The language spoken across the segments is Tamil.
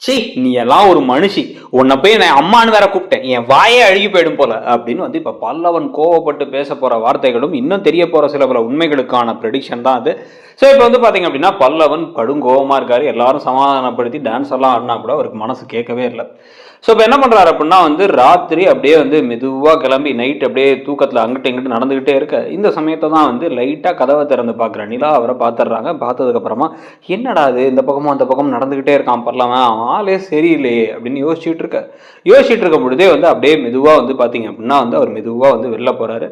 சி நீ எல்லாம் ஒரு மனுஷி, உன்னை போய் நான் அம்மானு வேற கூப்பிட்டேன், என் வாயே அழுகி போயிடும் போல அப்படின்னு வந்து இப்ப பல்லவன் கோவப்பட்டு பேச போற வார்த்தைகளும் இன்னும் தெரிய போற சில பல உண்மைகளுக்கான ப்ரெடிக்ஷன் தான் அது. ஸோ இப்போ வந்து பாத்தீங்க அப்படின்னா பல்லவன் கடும் கோவமா இருக்காரு. எல்லாரும் சமாதானப்படுத்தி டான்ஸ் எல்லாம் ஆடினா கூட அவருக்கு மனசு கேட்கவே இல்லை. ஸோ இப்போ என்ன பண்ணுறாரு அப்படின்னா வந்து ராத்திரி அப்படியே வந்து மெதுவாக கிளம்பி நைட் அப்படியே தூக்கத்தில் அங்கிட்டு இங்கிட்டு நடந்துக்கிட்டே இருக்க இந்த சமயத்தை தான் வந்து லைட்டாக கதவை திறந்து பார்க்குற நிலா அவரை பார்த்துடுறாங்க. பார்த்ததுக்கப்புறமா என்னடா அது இந்த பக்கமும் அந்த பக்கம் நடந்துக்கிட்டே இருக்கான் பரலாமன், ஆளே சரியில்லையே அப்படின்னு யோசிச்சுட்டு இருக்க பொழுதே வந்து அப்படியே மெதுவாக வந்து பார்த்தீங்க அப்படின்னா வந்து அவர் மெதுவாக வந்து வெளில போகிறாரு.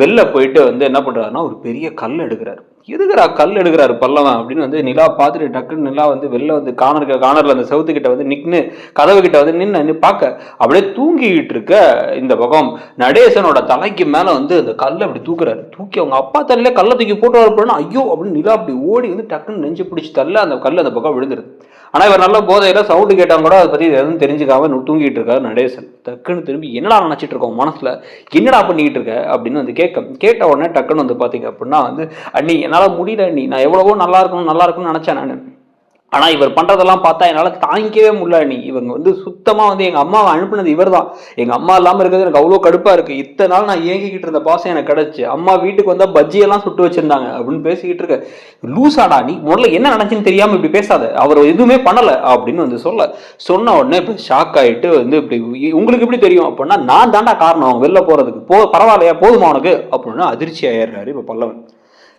வெளில போயிட்டு வந்து என்ன பண்ணுறாருன்னா ஒரு பெரிய கல் எடுக்கிறாரு. எதுக்குறா கல் எடுக்கிறாரு பல்லவன் அப்படின்னு வந்து நிலா பார்த்துட்டு டக்குன்னு நிலா வந்து வெளில வந்து கார்னர்ல அந்த செவுத்துக்கிட்ட வந்து நின்று கதவு கிட்ட வந்து நின்று பார்க்க அப்படியே தூங்கிக்கிட்டு இருக்க இந்த பக்கம் நடேசனோட தலைக்கு மேல வந்து அந்த கல்லை அப்படி தூக்குறாரு. தூக்கி அவங்க அப்பா தலையில கல்லை தூக்கி போட்டு வரப்போனா ஐயோ அப்படின்னு நிலா அப்படி ஓடி வந்து டக்குன்னு நெஞ்சு பிடிச்சி தள்ள அந்த கல் அந்த பக்கம் விழுந்துருது. ஆனா இவர் நல்ல போதையில சவுண்டு கேட்டாங்க கூட அதை பத்தி எதுவும் தெரிஞ்சுக்காம தூங்கிட்டு இருக்காரு நடேசன். டக்குன்னு திரும்பி என்னடா நினைச்சிட்டு இருக்கோம் மனசுல, என்னடா பண்ணிக்கிட்டு இருக்க அப்படின்னு வந்து கேட்ட உடனே டக்குன்னு வந்து பாத்தீங்க அப்படின்னா வந்து அண்ணி என்னால முடியல அண்ணி, நான் எவ்வளவோ நல்லா இருக்கும்னு நினைச்சேன் நான், ஆனா இவர் பண்றதெல்லாம் பார்த்தா என்னால தாங்கிக்கவே முடியல நீ. இவங்க வந்து சுத்தமா வந்து எங்க அம்மாவை அனுப்புனது இவர் தான். எங்க அம்மா இல்லாம இருக்கிறது எனக்கு அவ்வளவு கடுப்பா இருக்கு. இத்தனை நாள் நான் ஏங்கிக்கிட்டு இருந்த பாசம் எனக்கு கிடைச்சு, அம்மா வீட்டுக்கு வந்தா பஜ்ஜியெல்லாம் சுட்டு வச்சிருந்தாங்க அப்படின்னு பேசிக்கிட்டு இருக்க. லூசாடா நீ, முதல்ல என்ன நினைச்சுன்னு தெரியாம இப்படி பேசாத, அவர் எதுவுமே பண்ணல அப்படின்னு வந்து சொன்ன உடனே இப்ப ஷாக் ஆயிட்டு வந்து இப்படி உங்களுக்கு எப்படி தெரியும் அப்படின்னா நான் தாண்டா காரணம் வெளில போறதுக்கு, பரவாயில்லையா போதுமா உனக்கு அப்படின்னு அதிர்ச்சி ஆயிடுறாரு இப்ப பல்லவன்.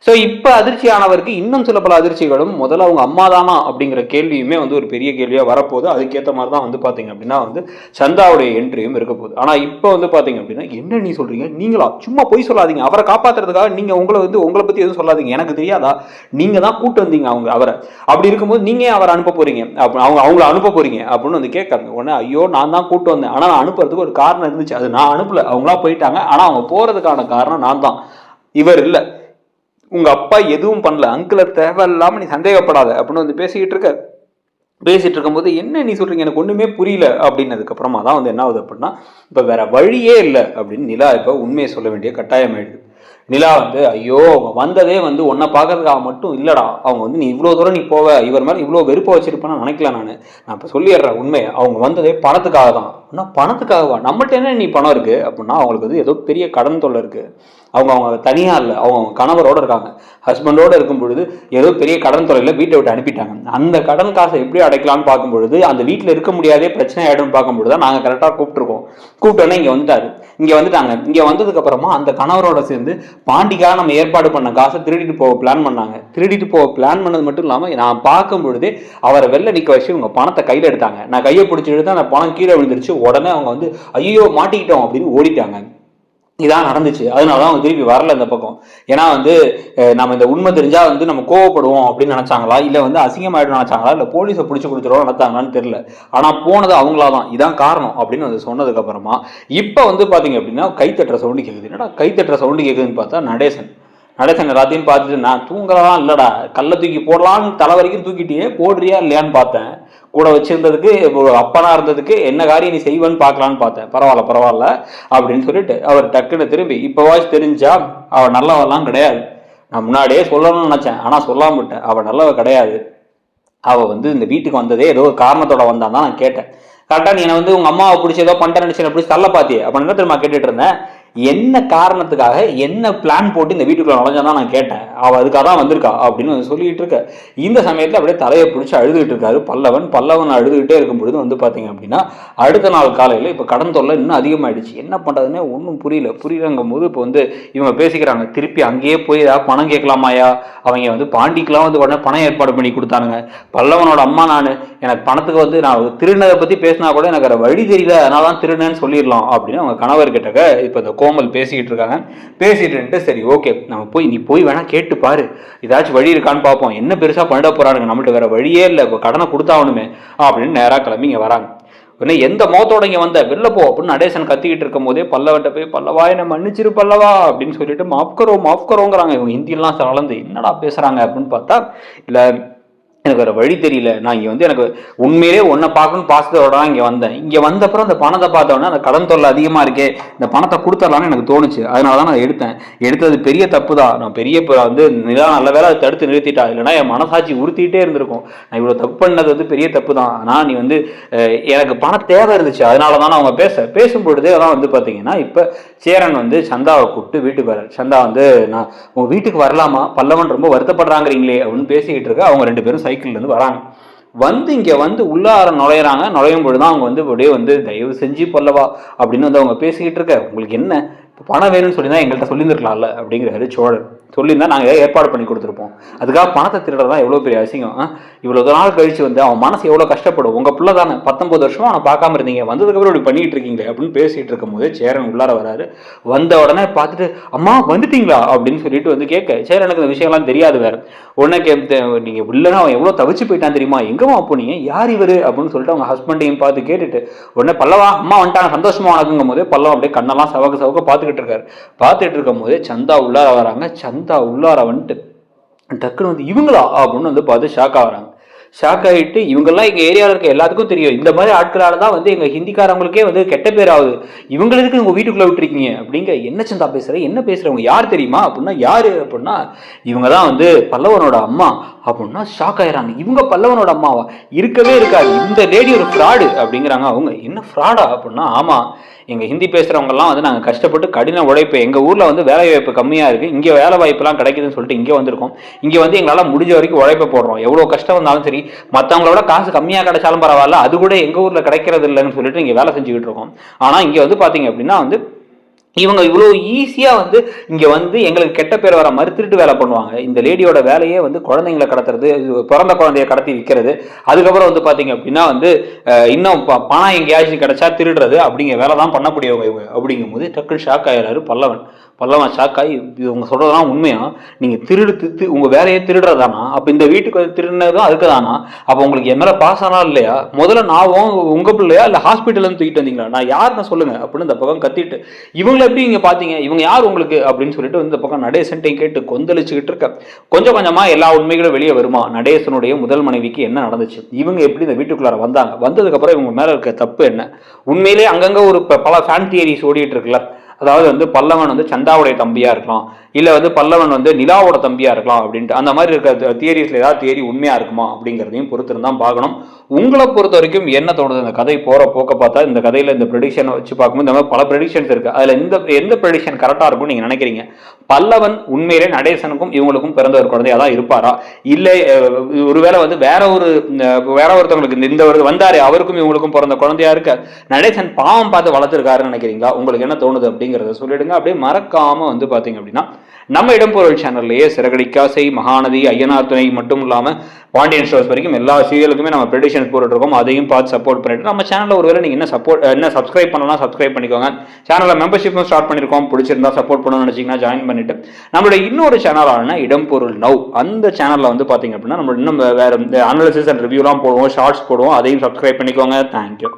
ஸோ இப்போ அதிர்ச்சியானவருக்கு இன்னும் சில பல அதிர்ச்சிகளும் முதல்ல அவங்க அம்மா தானா அப்படிங்கிற கேள்வியுமே வந்து ஒரு பெரிய கேள்வியாக வரப்போகுது. அதுக்கேற்ற மாதிரி தான் வந்து பார்த்தீங்க அப்படின்னா வந்து சந்தாவுடைய என்ட்ரியும் இருக்க போகுது. ஆனால் இப்போ வந்து பார்த்தீங்க அப்படின்னா என்ன நீ சொல்றீங்க, நீங்களா சும்மா போய் சொல்லாதீங்க, அவரை காப்பாற்றுறதுக்காக நீங்கள் உங்களை பற்றி எதுவும் சொல்லாதீங்க, எனக்கு தெரியாதா, நீங்கள் தான் கூட்டு வந்தீங்க அவரை, அப்படி இருக்கும்போது நீங்கள் அவரை அனுப்ப போறீங்க, அவங்கள அனுப்ப போறீங்க அப்படின்னு வந்து கேட்காங்க. உடனே ஐயோ நான் தான் கூட்டு வந்தேன், ஆனால் நான் அனுப்புறதுக்கு ஒரு காரணம் இருந்துச்சு, அது நான் அனுப்பல, அவங்களா போயிட்டாங்க, ஆனால் அவங்க போறதுக்கான காரணம் நான் தான், இவர் இல்லை, உங்க அப்பா எதுவும் பண்ணல, அங்கிள தேவையில்லாம நீ சந்தேகப்படாத அப்படின்னு வந்து பேசிட்டு இருக்கும்போது என்ன நீ சொல்றீங்க எனக்கு ஒண்ணுமே புரியல அப்படின்னதுக்கு அப்புறமா தான் வந்து என்ன ஆகுது அப்படின்னா இப்ப வேற வழியே இல்லை அப்படின்னு நிலா இப்ப உண்மையை சொல்ல வேண்டிய கட்டாயம் ஆயிடுது. நிலா வந்து ஐயோ அவங்க வந்ததே வந்து உன்னை பார்க்கறதுக்காக மட்டும் இல்லடா, அவங்க வந்து நீ இவ்வளோ தூரம் நீ போவ இவர் மாதிரி இவ்வளோ வெறுப்ப வச்சிருப்பேன்னு நினைக்கல, நான் இப்போ சொல்லிடுறேன் உண்மையை, அவங்க வந்ததே பணத்துக்காக தான். ஆனால் பணத்துக்காகவா, நம்மள்ட்ட என்ன நீ பணம் இருக்கு அப்படின்னா அவங்களுக்கு வந்து ஏதோ பெரிய கடன் தொல்லை இருக்கு, அவங்க தனியா இல்லை, அவங்க கணவரோட இருக்காங்க, ஹஸ்பண்டோட இருக்கும் பொழுது ஏதோ பெரிய கடன் தொல்லையில வீட்டை விட்டு அனுப்பிட்டாங்க, அந்த கடன் காசை எப்படி அடைக்கலாம்னு பார்க்கும் பொழுது அந்த வீட்டில் இருக்க முடியாதே பிரச்சனை ஆயிடும் பார்க்கும் பொழுது நாங்கள் கரெக்டாக கூப்பிட்டோன்னே இங்கே வந்துட்டாங்க. இங்கே வந்ததுக்கு அப்புறமா அந்த கணவரோட சேர்ந்து பாண்டிக்காக நம்ம ஏற்பாடு பண்ண காசை திருடிட்டு போக பிளான் பண்ணாங்க. திருடிட்டு போக பிளான் பண்ணது மட்டும் இல்லாமல் நான் பார்க்கும் பொழுதே அவரை வெளில நிற்க வச்சு உங்க பணத்தை கையில் எடுத்தாங்க. நான் கையை பிடிச்சி எடுத்து அந்த பணம் கீழே விழுந்துருச்சு. உடனே அவங்க வந்து ஐயோ மாட்டிக்கிட்டோம் அப்படின்னு ஓடிட்டாங்க. இதான் நடந்துச்சு. அதனாலதான் அவங்க திருப்பி வரல இந்த பக்கம். ஏன்னா வந்து நம்ம இந்த உண்மை தெரிஞ்சா வந்து நம்ம கோவப்படுவோம் அப்படின்னு நினைச்சாங்களா, இல்ல வந்து அசிங்கமாயிடும் நினைச்சாங்களா, இல்ல போலீஸை பிடிச்சி கொடுத்துருவோம் நினைச்சாங்களான்னு தெரியல. ஆனா போனது அவங்களாதான், இதான் காரணம் அப்படின்னு வந்து சொன்னதுக்கு அப்புறமா இப்ப வந்து பாத்தீங்க அப்படின்னா கைத்தட்டுற சவுண்டு கேக்குது. என்னடா கைத்தட்டுற சவுண்டு கேக்குதுன்னு பார்த்தா நடேசன் எல்லாத்தையும் பார்த்துட்டு நான் தூங்கலாம் இல்லடா, கல்லை தூக்கி போடலான்னு தலை வரைக்கும் தூக்கிட்டியே, போடுறியா இல்லையான்னு பார்த்தேன், கூட வச்சிருந்ததுக்கு அப்பனா இருந்ததுக்கு என்ன காரியம் நீ செய்வேன்னு பார்க்கலான்னு பார்த்தேன், பரவாயில்ல அப்படின்னு சொல்லிட்டு அவர் டக்குன்னு திரும்பி இப்பவாச்சு தெரிஞ்சா அவள் நல்லவெல்லாம் கிடையாது, நான் முன்னாடியே சொல்லணும்னு நினைச்சேன் ஆனா சொல்லாம விட்டேன், அவள் நல்லவ கிடையாது, அவள் வந்து இந்த வீட்டுக்கு வந்ததே ஏதோ ஒரு காரணத்தோட வந்தான் தான் நான் கேட்டேன். கரெக்டா நீ வந்து உங்க அம்மாவை பிடிச்சி ஏதோ பண்ணிட்டேன் நினைச்சு பிடிச்சி தள்ள பாத்தியே அப்படின்னு திரும்ப கேட்டுட்டு இருந்தேன். என்ன காரணத்துக்காக என்ன பிளான் போட்டு இந்த வீட்டுக்குள்ள நுழைஞ்சாதான் நான் கேட்டேன், அவ அதுக்காக தான் வந்திருக்கா அப்படின்னு சொல்லிட்டு இருக்க. இந்த சமயத்துல அப்படியே தலையை பிடிச்சி அழுதுகிட்டு இருக்காரு பல்லவன் அழுதுகிட்டே இருக்கும் பொழுது வந்து பாத்தீங்க அப்படின்னா அடுத்த நாள் காலையில இப்ப கடன் தொல்லை இன்னும் அதிகமாயிடுச்சு. என்ன பண்றதுன்னே ஒன்றும் புரியலங்கும் போது இப்போ வந்து இவங்க பேசிக்கிறாங்க, திருப்பி அங்கேயே போய் ஏதாவது பணம் கேட்கலாமாயா, அவங்க வந்து பாண்டிக்கெல்லாம் வந்து உடனே பணம் ஏற்பாடு பண்ணி கொடுத்தானுங்க. பல்லவனோட அம்மா நான், எனக்கு பணத்துக்கு வந்து நான் திருநதை பத்தி பேசினா கூட எனக்கு வழி தெரியல அதனால தான் திருநன்னு சொல்லிடலாம் அப்படின்னு அவங்க கணவர் கிட்டக்க இப்ப இந்த கோமல் பேசிக்கிட்டு இருக்காங்க. பேசிட்டு சரி ஓகே நம்ம நீ போய் வேணா கேட்டு பாரு, ஏதாச்சும் வழி இருக்கான்னு பார்ப்போம், என்ன பெருசா பண்ணிட போறானுங்க, நம்மள்ட்ட வேற வழியே இல்லை, கடனை கொடுத்தாவணுமே அப்படின்னு நேரா கிளம்பி இங்க வராங்க. உடனே எந்த மோத்தோட இங்க வந்த வெளில போ அப்படின்னு நடேசன் கத்திக்கிட்டு இருக்கும் போதே பல்லவன்ட்ட போய் பல்லவா என்ன மன்னிச்சிரு பல்லவா அப்படின்னு சொல்லிட்டு மாஃப்கரோங்கிறாங்க. இவங்க ஹிந்தியெல்லாம் கலந்து என்னடா பேசுறாங்க அப்படின்னு பார்த்தா இல்ல எனக்கு வேற வழி தெரியல. நான் இங்க வந்து எனக்கு உண்மையிலே உன்னை பார்க்கணும் பாசத்தோட தான் இங்க வந்தேன். இங்க வந்தப்புறம் அந்த பணத்தை பார்த்தோன்னா அந்த கடன் தொல்லை அதிகமா இருக்கே, இந்த பணத்தை கொடுத்துடலான்னு எனக்கு தோணுச்சு. அதனாலதான் நான் எடுத்தது பெரிய தப்பு தான். நான் பெரிய வந்து நிலா நல்ல வேலை அதை தடுத்து நிறுத்திட்டா, இல்லைன்னா என் மனசாட்சி உறுத்திட்டே இருந்திருக்கும். நான் இவ்வளவு தப்பு பண்ணது வந்து பெரிய தப்பு தான். ஆனா நீ வந்து எனக்கு பண தேவை இருந்துச்சு, அதனாலதான் அவங்க பேசும்பொழுதே அதான் வந்து பாத்தீங்கன்னா இப்ப சேரன் வந்து சந்தாவை கூப்பிட்டு வீட்டுக்கு வர, சந்தா வந்து நான் உங்க வீட்டுக்கு வரலாமா, பல்லவன் ரொம்ப வருத்தப்படுறாங்கிறீங்களே அப்படின்னு பேசிக்கிட்டு இருக்க. அவங்க 2 பேரும் சைக்கிள்ல இருந்து வராங்க. வந்து இங்க வந்து உள்ளார நுழையும் பொழுதுதான் அவங்க வந்து அப்படியே வந்து தயவு செஞ்சு பல்லவா அப்படின்னு வந்து அவங்க பேசிக்கிட்டு இருக்க. உங்களுக்கு என்ன பணம் வேணும்னு சொல்லி தான் எங்கள்கிட்ட சொல்லியிருக்கலாம்ல அப்படிங்கிறாரு சோழர். சொல்லியிருந்தா நாங்கள் ஏற்பாடு பண்ணி கொடுத்துருப்போம். அதுக்காக பணத்தை திருடுறதா எவ்வளோ பெரிய அசிங்கம். இவ்வளோ நாள் கழிச்சு வந்து அவன் மனசு எவ்வளோ கஷ்டப்படும். உங்கள் பிள்ளை தானே 19 வருஷமா அவனை பார்க்காம இருந்தீங்க, வந்ததுக்கப்புறம் இப்படி பண்ணிட்டு இருக்கீங்களே அப்படின்னு பேசிட்டு இருக்கும் போது சேரன் உள்ளார வராரு. வந்த உடனே பார்த்துட்டு அம்மா வந்துட்டீங்களா அப்படின்னு சொல்லிட்டு வந்து கேட்க, சேரனுக்கு இந்த விஷயம்லாம் தெரியாது வேற. உடனே நீங்க இல்லைன்னா அவன் எவ்வளோ தவிச்சு போயிட்டான் தெரியுமா, எங்கம்மா போனீங்க, யார் இவரு அப்படின்னு சொல்லிட்டு அவங்க ஹஸ்பண்டையும் பார்த்து கேட்டுட்டு உடனே பல்லவா அம்மா வந்துட்டாங்க சந்தோஷமா வணக்குங்கும் போதே பல்லவன் அப்படியே கண்ணெல்லாம் சவக்க பார்த்துட்டு இருக்கும் போதே சந்தா உள்ளார வராங்க. சந்தா உள்ளார வந்துட்டு டக்குன்னு வந்து இவங்களா அப்படின்னு வந்து பார்த்து ஷாக் ஆகிறாங்க. ஷாக் ஆகிட்டு இவங்கெல்லாம் எங்கள் ஏரியாவில் இருக்க எல்லாத்துக்கும் தெரியும், இந்த மாதிரி ஆட்களால தான் வந்து எங்கள் ஹிந்திக்காரங்களுக்கே வந்து கெட்ட பேர் ஆகுது, இவங்களுக்கு உங்கள் வீட்டுக்குள்ளே விட்டுருக்கீங்க அப்படிங்க. என்ன சந்தா பேசுகிற, என்ன பேசுகிறவங்க யார் தெரியுமா அப்படின்னா, யார் அப்படின்னா இவங்க தான் வந்து பல்லவனோட அம்மா அப்படின்னா ஷாக் ஆயிடுறாங்க. இவங்க பல்லவனோட அம்மாவா, இருக்கவே இருக்காது, இந்த லேடி ஒரு ஃப்ராடு அப்படிங்கிறாங்க. அவங்க என்ன ஃப்ராடா அப்படின்னா, ஆமாம் எங்கள் ஹிந்தி பேசுகிறவங்கலாம் வந்து நாங்கள் கஷ்டப்பட்டு கடின உழைப்பு, எங்கள் ஊரில் வந்து வேலை வாய்ப்பு கம்மியாக இருக்குது, இங்கே வேலை வாய்ப்புலாம் கிடைக்குதுன்னு சொல்லிட்டு இங்கே வந்திருக்கோம். இங்கே வந்து எங்களால் முடிஞ்ச வரைக்கும் உழைப்ப போடுறோம், எவ்வளோ கஷ்டம் வந்தாலும் சரி, மற்றவங்களோட காசு கம்மியாக கிடைச்சாலும் பரவாயில்ல, அது கூட எங்கள் ஊரில் கிடைக்கிறது இல்லைன்னு சொல்லிட்டு இங்கே வேலை செஞ்சுக்கிட்டு இருக்கோம். ஆனால் இங்கே வந்து பார்த்தீங்க அப்படின்னா வந்து இவங்க இவ்வளோ ஈஸியாக வந்து இங்கே வந்து எங்களுக்கு கெட்ட பேர் வர மாதிரி திருட்டு வேலை பண்ணுவாங்க. இந்த லேடியோட வேலையே வந்து குழந்தைங்களை கடத்துறது, பிறந்த குழந்தைய கடத்தி விற்கிறது, அதுக்கப்புறம் வந்து பார்த்தீங்க அப்படின்னா வந்து இன்னும் பணம் எங்கேயாச்சும் கிடைச்சா திருடுறது அப்படிங்கிற வேலை தான் பண்ணக்கூடியவங்க இவங்க. அப்படிங்கும் போது டக்குன்னு ஷாக் ஆகிறாரு பல்லவன் ஷாக் ஆகி, இவங்க சொல்றதெல்லாம் உண்மையா, நீங்க உங்க வேலையை திருடுறதானா, அப்ப இந்த வீட்டுக்கு திருடினதும் அதுக்கு தானா, அப்ப உங்களுக்கு என் மேல பாஸ் ஆனா இல்லையா, முதல்ல நான் உங்க பிள்ளையா இல்ல ஹாஸ்பிட்டல் இருந்து தூக்கிட்டு வந்தீங்களா, நான் யாருன்னு சொல்லுங்க அப்படின்னு இந்த பக்கம் கத்திட்டு, இவங்களை எப்படி நீங்க பாத்தீங்க, இவங்க யார் உங்களுக்கு அப்படின்னு சொல்லிட்டு இந்த பக்கம் நடேசன்ட்டையும் கேட்டு கொந்தளிச்சுக்கிட்டு இருக்க. கொஞ்சம் கொஞ்சமா எல்லா உண்மைகளும் வெளியே வருமா, நடேசனுடைய முதல் மனைவிக்கு என்ன நடந்துச்சு, இவங்க எப்படி இந்த வீட்டுக்குள்ளார வந்தாங்க, வந்ததுக்கு அப்புறம் இவங்க மேல இருக்க தப்பு என்ன, உண்மையிலே அங்கங்க ஒரு பல ஃபேன் தியரிஸ் ஓடிட்டு இருக்குல்ல, அதாவது வந்து பல்லவன் வந்து சந்தாவுடைய தம்பியா இருக்கலாம், இல்ல வந்து பல்லவன் வந்து நிலாவோட தம்பியா இருக்கலாம் அப்படின்ட்டு, அந்த மாதிரி இருக்க தியரிஸ்ல ஏதாவது தியரி உண்மையா இருக்குமா அப்படிங்கிறதையும் பொறுத்து தான் பார்க்கணும். உங்களை பொறுத்த வரைக்கும் என்ன தோணுது, இந்த கதை போற போக்க பார்த்தா இந்த கதையில இந்த ப்ரெடிக்ஷன் வச்சு பார்க்கும்போது இந்த மாதிரி பல ப்ரெடிக்ஷன்ஸ் இருக்கு, அதுல எந்த ப்ரெடிக்ஷன் கரெக்டா இருக்கும் நீங்க நினைக்கிறீங்க, பல்லவன் உண்மையிலே நடேசனுக்கும் இவங்களுக்கும் பிறந்த ஒரு குழந்தையா தான் இருப்பாரா, இல்லை ஒருவேளை வந்து வேற ஒருத்தவங்களுக்கு இந்த ஒரு வந்தாரு அவருக்கும் இவங்களுக்கும் பிறந்த குழந்தையா இருக்க நடேசன் பாவம் பார்த்து வளர்த்துருக்காருன்னு நினைக்கிறீங்களா, உங்களுக்கு என்ன தோணுது அப்படிங்கிறத சொல்லிடுங்க. அப்படியே மறக்காம வந்து பாத்தீங்க அப்படின்னா நம்ம இடம்பொருள் சேனல்லையே சிறகடிக்காசை, மகாநதி, ஐயனார் துணை மட்டும் இல்லாம பாண்டியன் ஸ்டோர்ஸ் வரைக்கும் எல்லா சீரியலுக்குமே நம்ம ப்ரெடிக்ஷன் போட்டுட்டு இருக்கோம், அதையும் பார்த்து சப்போர்ட் பண்ணிட்டு நம்ம சேனல்ல ஒருவேளை நீங்க என்ன சப்ஸ்கிரைப் பண்ணலாம் சப்ஸ்கிரைப் பண்ணிக்கோங்க. சேனல்ல மெம்பர்ஷிப்பும் ஸ்டார்ட் பண்ணிருக்கோம், பிடிச்சிருந்தா சப்போர்ட் பண்ணணும்னு நினைச்சீங்கன்னா ஜாயின் பண்ணிட்டு நம்மளோட இன்னொரு சேனலான இடம்பொருள் நவ், அந்த சேனல்ல வந்து பாத்தீங்க அப்படின்னா நம்ம இன்னும் வேற அனாலிசிஸ் அண்ட் ரிவ்யூலாம் போடுவோம், ஷார்ட்ஸ் போடுவோம், அதையும் சப்ஸ்கிரைப் பண்ணிக்கோங்க. தேங்க்யூ.